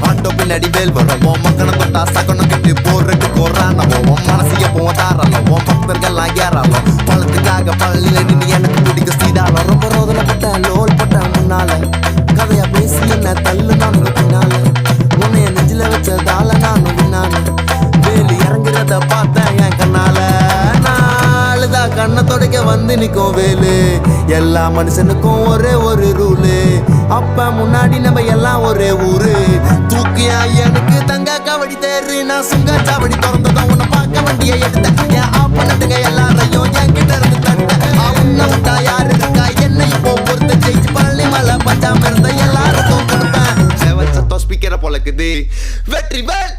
auto பின்னாடி வேல் வரும் மக்கனை தொட்டா சகனம் கட்டி போடுறதுக்கு கொறானவோ மனசிய போதாரலோ பக்தர்கள்லாம் ஏறாலோ பழத்துக்காக பள்ளியில நின்று எனக்கு பிடிக்க சீதாலும் ரொம்ப ரோதனைப்பட்ட லோல் பட்ட முன்னால கதையா பேசி என்ன தள்ளு நான் பின்னால உன்னைய நெஞ்சில வச்சதால நான் பின்னால வேலி இறங்குறத பார்த்தேன் என் கண்ணால நாளுதான் கண்ணை தொடக்க வந்து நிற்கும் வேலு எல்லா மனுஷனுக்கும் ஒரே ஒரு ரூலு அப்ப முன்னாடி நம்ம எல்லாம் ஒரே ஊரு தூக்கியா எனக்கு தங்க கபடி தேரு நான் சுங்க சாவடி திறந்ததும் உன்னை பார்க்க வண்டியை எடுத்தேன் என் ஆப்பனட்டுங்க எல்லாரையும் என்கிட்ட இருந்து தடுத்தேன் உன்னை விட்டா யாரு இருக்கா என்னை இப்போ பொறுத்த ஜெயிச்சு பள்ளி மலை பஞ்சாம இருந்த எல்லாருக்கும் கொடுப்பேன் செவன் சத்தம் ஸ்பீக்கரை பொழக்குது வெற்றி வேல்